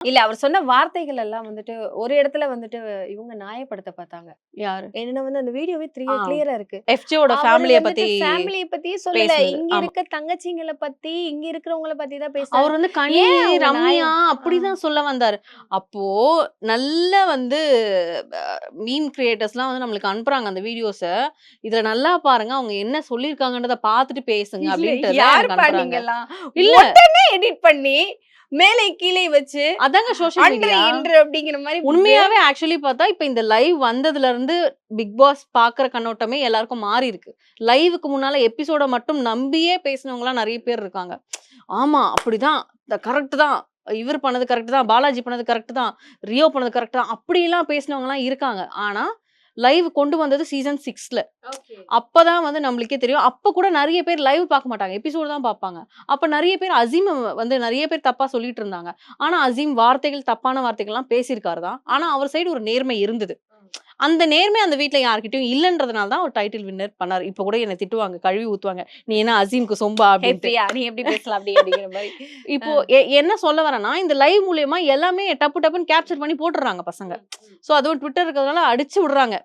இல்ல அவர் சொன்ன வார்த்தைகள் எல்லாம் வந்துட்டு ஒரு இடத்துல வந்துட்டு இவங்க நியாயப்படுத்த பார்த்தாங்க. யாரு? என்னன்னா வந்து அந்த வீடியோவே ஆ. கிளியரா இருக்கு. எஃப்ஜேவோட அவரு ஃபேமிலிய வந்துட்டு பத்தி ஃபேமிலிய பத்தியே சொல்லல. பேசுனது. இங்க ஆமா. இருக்க தங்கச்சிங்கள பத்தி, இங்க இருக்கிறவங்கள பத்தி தான் பேசுறாரு. அவர் வந்து கனி, ஏன் அவங்க ரம்யா நியாயம்? அப்படிதான் சொல்ல வந்தாரு. அப்போ நல்ல வந்து மீம் கிரியேட்டர்ஸ்லாம் வந்து நம்மளுக்கு அனுப்புறாங்க அந்த வீடியோஸ. இதுல நல்லா பாருங்க. அவங்க என்ன சொல்லியிருக்காங்கன்றத பார்த்துட்டு பேசுங்க இல்ல அப்படின்ட்டு தான் எனக்கு யாருப்பா அனுப்புறாங்க. நீங்கலாம்? இல்ல. உடனே எடிட் பண்ணி மேலே கீழே வச்சு அதாங்க சோஷியல் அன்று மீடியா. இன்று அப்படிங்கிற மாரி உண்மையாவே ஆக்சுவலி பார்த்தா, இப்ப இந்த லைவ் வந்ததுல இருந்து பிக் பாஸ் பார்க்குற கண்ணோட்டமே எல்லாருக்கும் மாறி இருக்கு. லைவுக்கு முன்னால எபிசோட மட்டும் நம்பியே பேசினவங்கலாம் நெறைய பேர் இருக்காங்க. ஆமா, அப்படிதான். கரெக்ட் தான். இவர் பண்ணது கரெக்ட் தான். பாலாஜி பண்ணது கரெக்ட் தான். ரியோ பண்ணது கரெக்ட் தான். அப்படிலாம் பேசினவங்கலாம் இருக்காங்க. ஆனா, லைவ் கொண்டு வந்தது சீசன் 6ல. அப்பதான் வந்து நம்மளுக்கே தெரியும். அப்ப கூட நெறைய பேர் லைவ் பார்க்க மாட்டாங்க. எபிசோட் தான் பார்ப்பாங்க. அப்ப நெறைய பேர் அசீம வந்து நெறைய பேர் தப்பா சொல்லிட்டு இருந்தாங்க. ஆனா, அசீம் வார்த்தைகள் தப்பான வார்த்தைகள்லாம் பேசியிருக்காரு தான். ஆனா, அவர் சைடு ஒரு நேர்மை இருந்தது. அந்த நேர்மை அந்த வீட்ல யார்கிட்டயும் இல்லன்றதுனால தான் அவர் டைட்டில் வின்னர் பண்ணாரு. இப்ப கூட என்ன திட்டுவாங்க, கழுவி ஊத்துவாங்க. "நீ என்ன அசீம்க்கு சொம்பா?" ஹே அப்படின்ட்டு. பிரியா நீ எப்படி பேசலாம் அப்படி அப்படிங்கிற மாரி. இப்போ என்ன சொல்ல வரேன்னா, இந்த லைவ் மூலியமா எல்லாமே டப்பு டப்புன்னு கேப்சர் பண்ணி போட்டுர்றாங்க பசங்க. சோ அதுவும் ட்விட்டர் இருக்கிறதுனால அடிச்சு விடுறாங்க.